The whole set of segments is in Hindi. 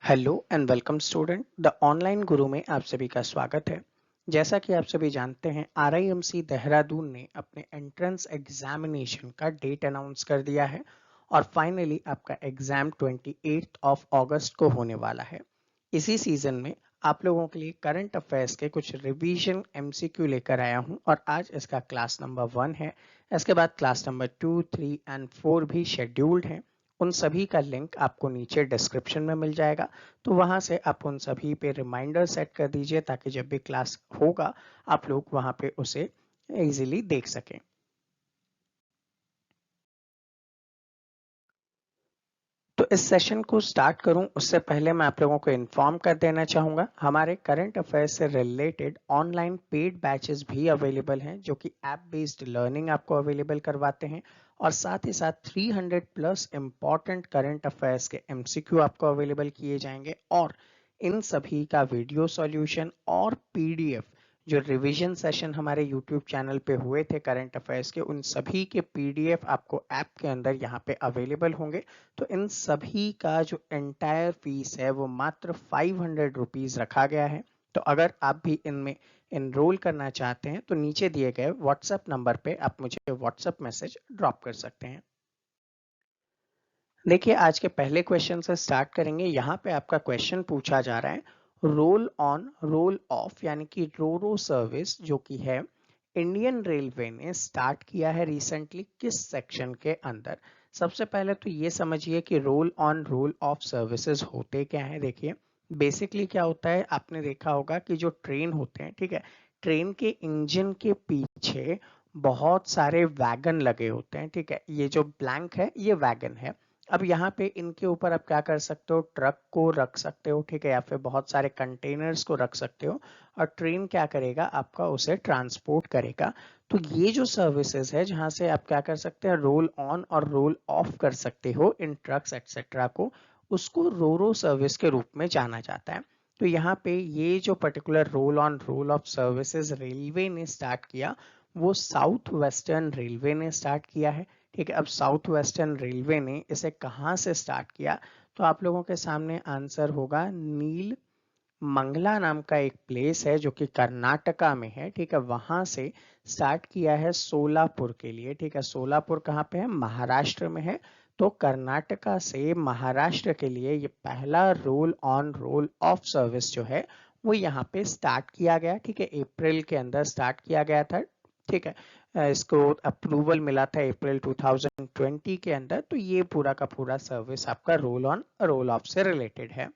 Hello and welcome student the online गुरु में आप सभी का स्वागत है। जैसा कि आप सभी जानते हैं आरआईएमसी देहरादून ने अपने एंट्रेंस एग्जामिनेशन का डेट अनाउंस कर दिया है और फाइनली आपका एग्जाम 28 ऑफ अगस्त को होने वाला है। इसी सीजन में आप लोगों के लिए करंट अफेयर्स के कुछ रिवीजन एमसीक्यू लेकर आया हूं और आज इसका क्लास नंबर 1 है। इसके बाद क्लास नंबर 2, 3 एंड 4 भी शेड्यूल्ड हैं। उन सभी का लिंक आपको नीचे डिस्क्रिप्शन में मिल जाएगा, तो वहां से आप उन सभी पे रिमाइंडर सेट कर दीजिए ताकि जब भी क्लास होगा आप लोग वहां पे उसे इजीली देख सकें। तो इस सेशन को स्टार्ट करूं उससे पहले मैं आप लोगों को इन्फॉर्म कर देना चाहूंगा हमारे करंट अफेयर्स से रिलेटेड ऑनलाइन पेड बैचेस भी अवेलेबल हैं जो कि ऐप बेस्ड लर्निंग आपको अवेलेबल करवाते हैं और साथ ही साथ 300 प्लस इंपॉर्टेंट करंट अफेयर्स के एमसीक्यू आपको अवेलेबल किए जाएंगे और इन सभी का वीडियो सॉल्यूशन और पीडीएफ जो रिवीजन सेशन हमारे यूट्यूब चैनल पे हुए थे करंट अफेयर्स के उन सभी के पीडीएफ आपको ऐप के अंदर यहाँ पे अवेलेबल होंगे। तो इन सभी का जो एंटायर फीस है वो मात्र 500 रुपीज रखा गया है। तो अगर आप भी इनमें एनरोल करना चाहते हैं तो नीचे दिए गए व्हाट्सएप नंबर पे आप मुझे व्हाट्सएप मैसेज ड्रॉप कर सकते हैं। देखिए आज के पहले क्वेश्चन से स्टार्ट करेंगे। यहाँ पे आपका क्वेश्चन पूछा जा रहा है रोल ऑन रोल ऑफ यानी कि रोरो सर्विस जो कि है इंडियन रेलवे ने स्टार्ट किया है रिसेंटली किस सेक्शन के अंदर। सबसे पहले तो ये समझिए कि roll on roll of services होते क्या है। देखिए बेसिकली क्या होता है, आपने देखा होगा कि जो ट्रेन होते हैं, ठीक है, ट्रेन के इंजन के पीछे बहुत सारे वैगन लगे होते हैं, ठीक है, ये जो ब्लैंक है ये वैगन है। अब यहाँ पे इनके ऊपर आप क्या कर सकते हो, ट्रक को रख सकते हो, ठीक है, या फिर बहुत सारे कंटेनर्स को रख सकते हो और ट्रेन क्या करेगा, आपका उसे ट्रांसपोर्ट करेगा। तो ये जो सर्विसेज है जहाँ से आप क्या कर सकते हैं, रोल ऑन और रोल ऑफ कर सकते हो इन ट्रक्स एक्सेट्रा को, उसको रोरो सर्विस के रूप में जाना जाता है। तो यहाँ पे ये जो particular roll on roll of services railway ने स्टार्ट किया वो साउथ वेस्टर्न रेलवे ने स्टार्ट किया है। ठीक है, अब साउथ वेस्टर्न रेलवे ने इसे कहाँ से स्टार्ट किया, तो आप लोगों के सामने आंसर होगा नील मंगला नाम का एक प्लेस है जो कि कर्नाटका में है। ठीक है, वहां से स्टार्ट किया है सोलापुर के लिए। ठीक है, सोलापुर कहाँ पे है, महाराष्ट्र में है। तो कर्नाटका से महाराष्ट्र के लिए ये पहला roll on roll of service जो है वो यहाँ पे स्टार्ट किया गया। ठीक है, अप्रैल के अंदर स्टार्ट किया गया था। ठीक है, इसको अप्रूवल मिला था अप्रैल 2020 के अंदर। तो ये पूरा का पूरा सर्विस आपका रोल ऑन रोल ऑफ से रिलेटेड है।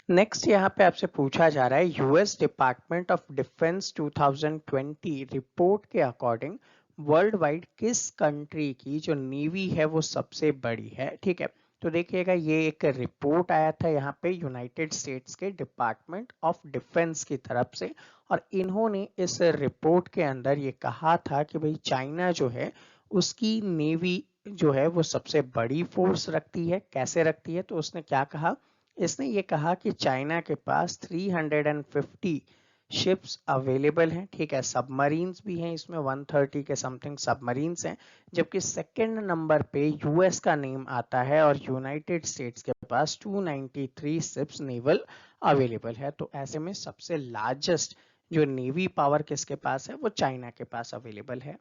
नेक्स्ट यहाँ पे आपसे पूछा जा रहा है US department of defence 2020 report के अकॉर्डिंग वर्ल्ड वाइड किस कंट्री की जो नेवी है वो सबसे बड़ी है। ठीक है, तो देखिएगा ये एक रिपोर्ट आया था यहाँ पे यूनाइटेड स्टेट्स के डिपार्टमेंट ऑफ डिफेंस की तरफ से और इन्होंने इस रिपोर्ट के अंदर ये कहा था कि भाई चाइना जो है उसकी नेवी जो है वो सबसे बड़ी फोर्स रखती है। कैसे रखती है, तो उसने क्या कहा, इसने ये कहा कि चाइना के पास 350 शिप्स अवेलेबल हैं। ठीक है, सबमरीन्स भी हैं, इसमें 130 के समथिंग सबमरीन्स हैं। जबकि सेकंड नंबर पे यूएस का नेम आता है और यूनाइटेड स्टेट्स के पास 293 शिप्स नेवल अवेलेबल है। तो ऐसे में सबसे लार्जेस्ट जो नेवी पावर किसके पास है, वो चाइना के पास अवेलेबल है।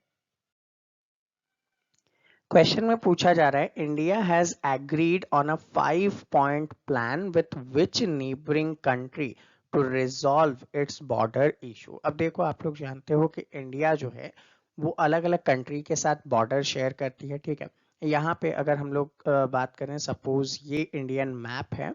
क्वेश्चन में पूछा जा रहा है India has agreed on a 5 point plan with which neighbouring country to resolve its border issue. अब देखो आप लोग जानते हो कि इंडिया जो है वो अलग अलग कंट्री के साथ बॉर्डर शेयर करती है। ठीक है, यहाँ पे अगर हम लोग बात करें, सपोज ये इंडियन मैप है,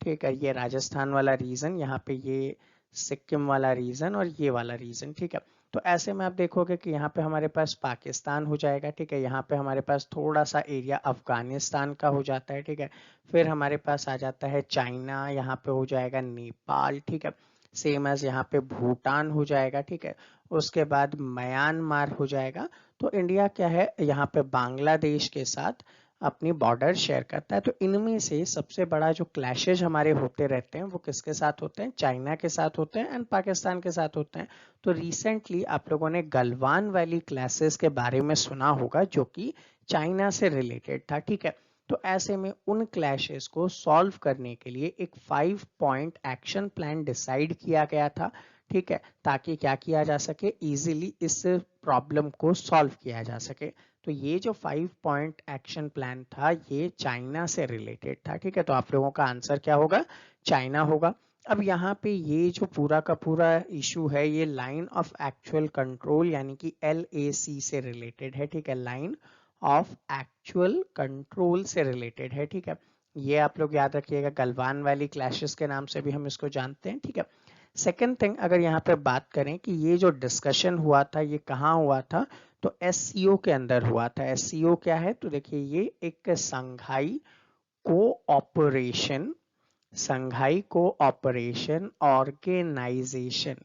ठीक है, ये राजस्थान वाला रीजन, यहाँ पे ये सिक्किम वाला रीजन और ये वाला रीजन। ठीक है, तो ऐसे में आप देखोगे कि यहाँ पे हमारे पास पाकिस्तान हो जाएगा। ठीक है, यहाँ पे हमारे पास थोड़ा सा एरिया अफगानिस्तान का हो जाता है। ठीक है, फिर हमारे पास आ जाता है चाइना, यहाँ पे हो जाएगा नेपाल। ठीक है, सेम एज यहाँ पे भूटान हो जाएगा। ठीक है, उसके बाद म्यांमार हो जाएगा। तो इंडिया क्या है, यहाँ पे बांग्लादेश के साथ अपनी बॉर्डर शेयर करता है। तो इनमें से सबसे बड़ा जो क्लैशेज हमारे होते रहते हैं वो किसके साथ होते हैं, चाइना के साथ होते हैं एंड पाकिस्तान के साथ होते हैं। तो रिसेंटली आप लोगों ने गलवान वैली क्लैशेस के बारे में सुना होगा जो कि चाइना से रिलेटेड था। ठीक है, तो ऐसे में उन क्लैशेस को सॉल्व करने के लिए एक 5 पॉइंट एक्शन प्लान डिसाइड किया गया था, ठीक है, ताकि क्या किया जा सके, इजीली इस प्रॉब्लम को सॉल्व किया जा सके। तो ये जो 5 पॉइंट एक्शन प्लान था ये चाइना से रिलेटेड था, ठीक है, तो आप लोगों का आंसर क्या होगा, चाइना होगा। अब यहाँ पे ये जो पूरा का पूरा इशू है ये लाइन ऑफ एक्चुअल कंट्रोल यानी कि LAC से रिलेटेड है, ठीक है, लाइन ऑफ एक्चुअल कंट्रोल से रिलेटेड है, ठीक है। ये आप लोग याद रखिएगा, गलवान वैली क्लैशेस के नाम से भी हम इसको जानते हैं, ठीक है। सेकेंड थिंग, अगर यहाँ पे बात करें कि ये जो डिस्कशन हुआ था ये कहाँ हुआ था, तो SCO के अंदर हुआ था। SCO क्या है, तो देखिए ये एक संघाई कोऑपरेशन ऑर्गेनाइजेशन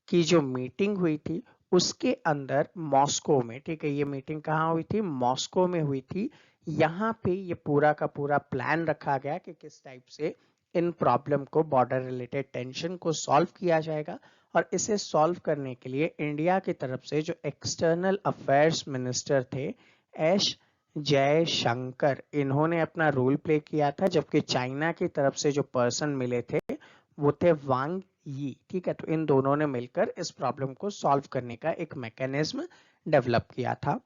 की जो मीटिंग हुई थी उसके अंदर मॉस्को में, ठीक है, ये मीटिंग कहाँ हुई थी, मॉस्को में हुई थी। यहाँ पे ये पूरा का पूरा प्लान रखा गया कि किस टाइप से इन प्रॉब्लम को, बॉर्डर रिलेटेड टेंशन को सॉल्व किया जाएगा। और इसे सॉल्व करने के लिए इंडिया की तरफ से जो एक्सटर्नल अफेयर्स मिनिस्टर थे एस जयशंकर, इन्होंने अपना रोल प्ले किया था, जबकि चाइना की तरफ से जो पर्सन मिले थे वो थे वांग यी, ठीक है। तो इन दोनों ने मिलकर इस प्रॉब्लम को सॉल्व करने का एक मैकेनिज्म डेवलप किया था।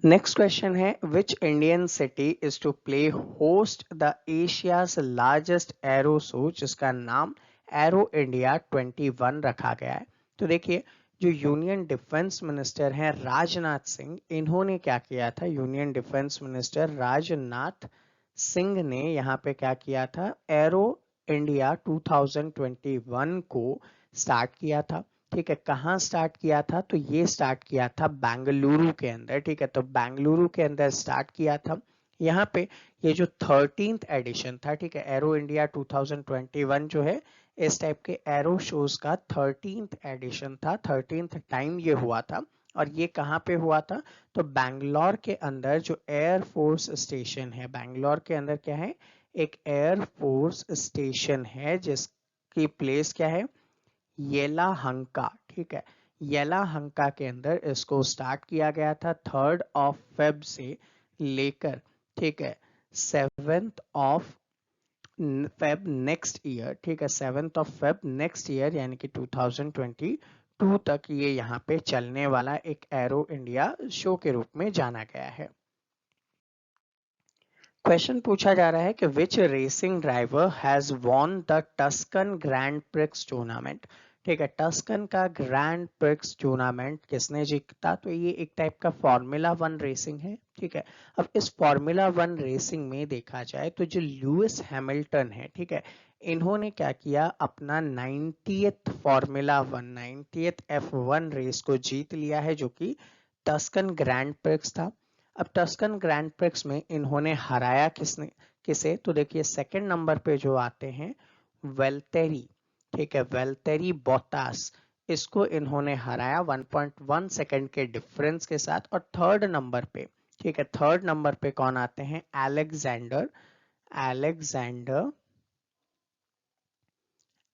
नेक्स्ट क्वेश्चन है, which Indian city is to play host the Asia's largest aero show, जिसका नाम एरो इंडिया 21 रखा गया है। तो देखिए, जो यूनियन डिफेंस मिनिस्टर हैं राजनाथ सिंह, इन्होंने क्या किया था, union defence minister Rajnath Singh ने यहाँ पे क्या किया था, एरो इंडिया 2021 को स्टार्ट किया था, ठीक है। कहाँ स्टार्ट किया था, तो ये स्टार्ट किया था बेंगलुरु के अंदर, ठीक है, तो बेंगलुरु के अंदर स्टार्ट किया था। यहाँ पे ये जो 13th एडिशन था, ठीक है, एरो इंडिया 2021 जो है इस टाइप के एरो शोज का 13th एडिशन था, 13th टाइम ये हुआ था। और ये कहाँ पे हुआ था, तो बैंगलोर के अंदर जो एयर फोर्स स्टेशन है, बैंगलोर के अंदर क्या है, एक एयर फोर्स स्टेशन है जिसकी प्लेस क्या है, येलाहंका, ठीक है, येलाहंका के अंदर इसको स्टार्ट किया गया था 3rd ऑफ फेब से लेकर, ठीक है, 7th of Feb next year, ठीक है, 7th of Feb next year यानी कि 2022 तक ये यहाँ पे चलने वाला एक एरो इंडिया शो के रूप में जाना गया है। क्वेश्चन पूछा जा रहा है कि which racing driver has won the Tuscan Grand Prix tournament, ठीक है, टस्कन का ग्रैंड प्रिक्स टूर्नामेंट किसने जीता, तो ये एक टाइप का फार्मूला 1 रेसिंग है, ठीक है। अब इस फार्मूला 1 रेसिंग में देखा जाए तो जो लुइस हैमिल्टन है, ठीक है, इन्होंने क्या किया, अपना 90th formula 1 90th F1 race को जीत लिया है, जो कि टस्कन ग्रैंड प्रिक्स था। अब टस्कन ग्रैंड प्रिक्स में इन्होंने हराया किसे, तो देखिए सेकंड नंबर पे जो आते हैं वेल्टेरी, ठीक है, वेल्टेरी बोटास, इसको इन्होंने हराया 1.1 सेकंड के डिफरेंस के साथ। और थर्ड नंबर पे, ठीक है, थर्ड नंबर पे कौन आते हैं, अलेक्जेंडर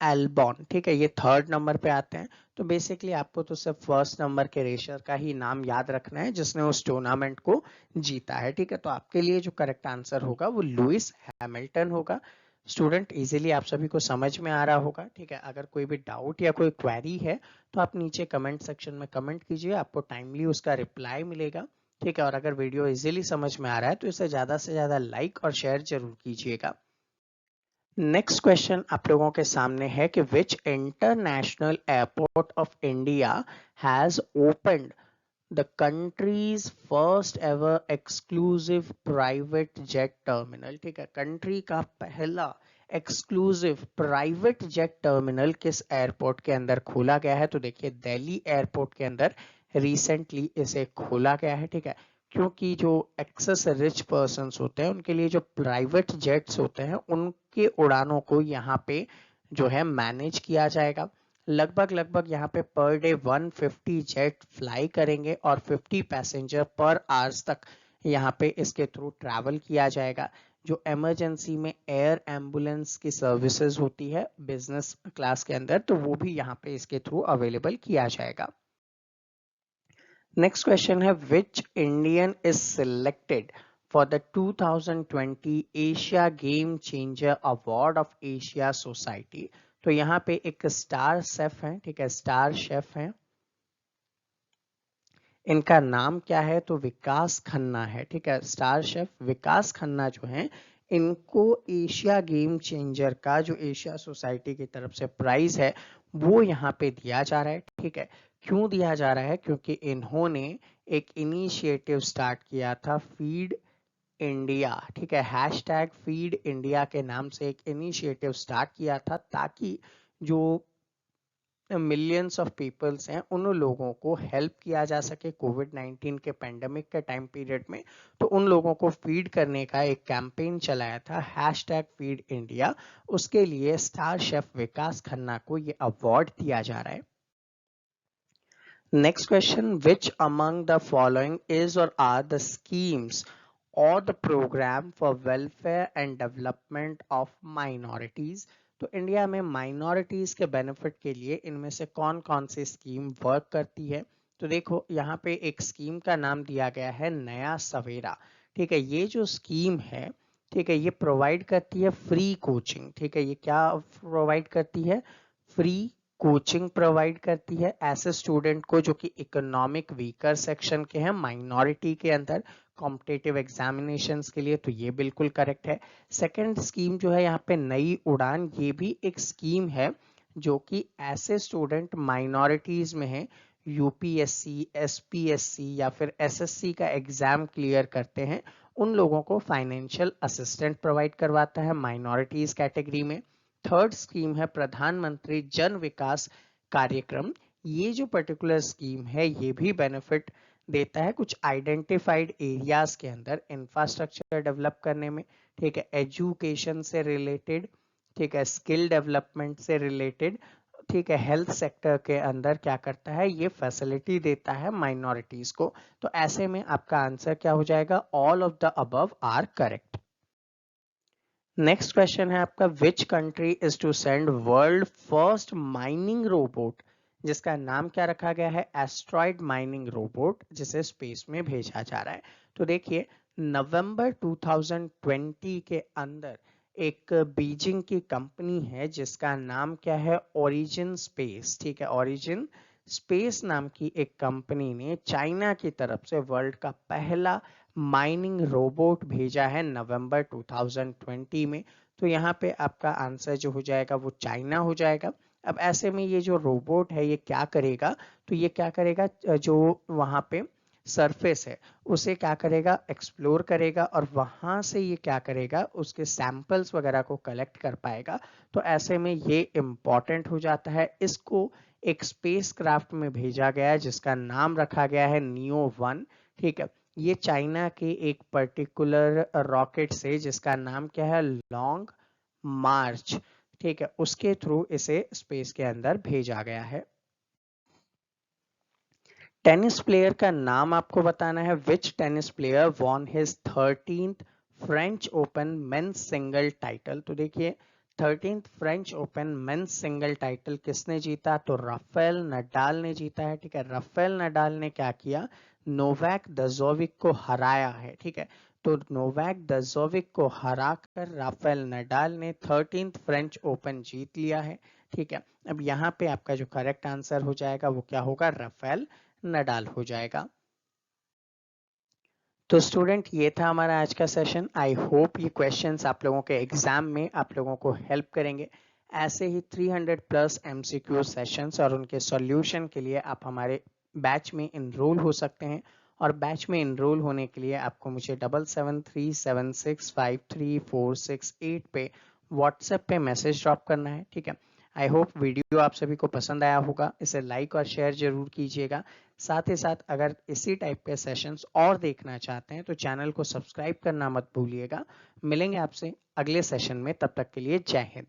एल्बॉन, ठीक है, ये थर्ड नंबर पे आते हैं। तो बेसिकली आपको तो सिर्फ फर्स्ट नंबर के रेसर का ही नाम याद रखना है जिसने उस टूर्नामेंट को जीता है, ठीक है। तो आपके लिए जो करेक्ट आंसर होगा वो लुइस हैमिल्टन होगा। स्टूडेंट, इजीली आप सभी को समझ में आ रहा होगा, ठीक है। अगर कोई भी डाउट या कोई क्वेरी है तो आप नीचे कमेंट सेक्शन में कमेंट कीजिए, आपको टाइमली उसका रिप्लाई मिलेगा, ठीक है। और अगर वीडियो इजीली समझ में आ रहा है तो इसे ज्यादा से ज्यादा लाइक और शेयर जरूर कीजिएगा। नेक्स्ट क्वेश्चन आप लोगों के सामने है कि विच international airport of India has opened the countries first ever exclusive private jet terminal, ठीक है, कंट्री का पहला एक्सक्लूसिव प्राइवेट जेट टर्मिनल किस एयरपोर्ट के अंदर खोला गया है, तो देखिए दिल्ली एयरपोर्ट के अंदर रिसेंटली इसे खोला गया है, ठीक है। क्योंकि जो एक्सेस रिच पर्सन्स होते हैं उनके लिए जो प्राइवेट जेट्स होते हैं उनके उड़ानों को यहाँ पे जो है मैनेज किया जाएगा। लगभग यहाँ पे पर डे 150 जेट फ्लाई करेंगे और 50 पैसेंजर पर आवर्स तक यहाँ पे इसके थ्रू ट्रैवल किया जाएगा। जो इमरजेंसी में एयर एम्बुलेंस की सर्विसेज होती है बिजनेस क्लास के अंदर, तो वो भी यहाँ पे इसके थ्रू अवेलेबल किया जाएगा। नेक्स्ट क्वेश्चन है, which Indian is selected for the 2020 Asia game changer award of Asia society. तो यहाँ पे एक स्टार शेफ है, ठीक है, स्टार शेफ है, इनका नाम क्या है? तो विकास खन्ना है, ठीक है, स्टार शेफ विकास खन्ना जो है, इनको एशिया गेम चेंजर का जो एशिया सोसाइटी की तरफ से प्राइज है वो यहाँ पे दिया जा रहा है, ठीक है। क्यों दिया जा रहा है? क्योंकि इन्होंने एक इनिशिएटिव स्टार्ट किया था, फीड इंडिया, ठीक है, हैशटैग फीड इंडिया के नाम से एक इनिशिएटिव स्टार्ट किया था, ताकि जो मिलियंस ऑफ पीपल्स हैं उन लोगों को हेल्प किया जा सके कोविड-19 के पेंडेमिक के टाइम पीरियड में। तो उन लोगों को फीड करने का एक कैंपेन चलाया था, हैशटैग फीड इंडिया। उसके लिए स्टार शेफ विकास खन्ना को ये अवार्ड दिया जा रहा है। Next question, which among the following is और आर द स्कीम्स और the programme for welfare and development of minorities. तो इंडिया में माइनॉरिटीज के बेनिफिट के लिए इनमें से कौन कौन सी स्कीम वर्क करती है? तो देखो यहाँ पे एक स्कीम का नाम दिया गया है नया सवेरा, ठीक है। ये जो स्कीम है, ठीक है, ये प्रोवाइड करती है फ्री कोचिंग, ठीक है। ये क्या प्रोवाइड करती है? फ्री कोचिंग प्रोवाइड करती है ऐसे स्टूडेंट को जो कि इकोनॉमिक वीकर सेक्शन के हैं, माइनॉरिटी के अंदर, कॉम्पिटिटिव एग्जामिनेशंस के लिए। तो ये बिल्कुल करेक्ट है। सेकंड स्कीम जो है यहाँ पे नई उड़ान, ये भी एक स्कीम है जो कि ऐसे स्टूडेंट माइनॉरिटीज में है, यूपीएससी, एसपीएससी या फिर एसएससी का एग्जाम क्लियर करते हैं, उन लोगों को फाइनेंशियल असिस्टेंट प्रोवाइड करवाता है माइनॉरिटीज कैटेगरी में। थर्ड स्कीम है प्रधानमंत्री जन विकास कार्यक्रम। ये जो पर्टिकुलर स्कीम है ये भी बेनिफिट देता है कुछ आइडेंटिफाइड एरियाज के अंदर इंफ्रास्ट्रक्चर डेवलप करने में, ठीक है, एजुकेशन से रिलेटेड, ठीक है, स्किल डेवलपमेंट से रिलेटेड, ठीक है, हेल्थ सेक्टर के अंदर क्या करता है, ये फैसिलिटी देता है माइनॉरिटीज को। तो ऐसे में आपका आंसर क्या हो जाएगा? All of the above are correct. Next question है आपका, which country is to send world first mining robot, जिसका नाम क्या रखा गया है? एस्ट्रॉइड माइनिंग रोबोट, जिसे स्पेस में भेजा जा रहा है। तो देखिए, नवंबर 2020 के अंदर एक बीजिंग की कंपनी है जिसका नाम क्या है? ओरिजिन स्पेस, ठीक है, ओरिजिन स्पेस नाम की एक कंपनी ने चाइना की तरफ से वर्ल्ड का पहला माइनिंग रोबोट भेजा है नवंबर 2020 में। तो यहाँ पे आपका आंसर जो हो जाएगा वो चाइना हो जाएगा। अब ऐसे में ये जो रोबोट है ये क्या करेगा? तो ये क्या करेगा, जो वहाँ पे सरफेस है उसे क्या करेगा? एक्सप्लोर करेगा, और वहां से ये क्या करेगा? उसके सैंपल्स वगैरह को कलेक्ट कर पाएगा। तो ऐसे में ये इम्पॉर्टेंट हो जाता है। इसको एक स्पेस क्राफ्ट में भेजा गया है जिसका नाम रखा गया है नियो 1, ठीक है। ये चाइना के एक पर्टिकुलर रॉकेट से, जिसका नाम क्या है? लॉन्ग मार्च, ठीक है, उसके थ्रू इसे स्पेस के अंदर भेजा गया है। टेनिस प्लेयर का नाम आपको बताना है। Which tennis player won his 13th French Open men's single title. तो देखिए, 13th French Open men's single title किसने जीता? तो राफेल नडाल ने जीता है, ठीक है। राफेल नडाल ने क्या किया? नोवाक जोकोविच को हराया है, ठीक है। तो नोवाक जोकोविच को हराकर राफेल नडाल ने 13th फ्रेंच ओपन जीत लिया है, ठीक है। अब यहाँ पे आपका जो करेक्ट आंसर हो जाएगा वो क्या होगा? राफेल नडाल हो जाएगा। तो स्टूडेंट, ये था हमारा आज का सेशन। आई होप ये क्वेश्चंस आप लोगों के एग्जाम में आप लोगों को हेल्प करेंगे। ऐसे ही 300 प्लस एमसीक्यू सेशंस और उनके सॉल्यूशन के लिए आप हमारे बैच में इनरोल हो सकते हैं। और बैच में इनरोल होने के लिए आपको मुझे 7737653468 पे व्हाट्सएप पे मैसेज ड्रॉप करना है, ठीक है। आई होप वीडियो आप सभी को पसंद आया होगा। इसे लाइक और शेयर जरूर कीजिएगा। साथ ही साथ अगर इसी टाइप के सेशंस और देखना चाहते हैं तो चैनल को सब्सक्राइब करना मत भूलिएगा। मिलेंगे आपसे अगले सेशन में, तब तक के लिए जय हिंद।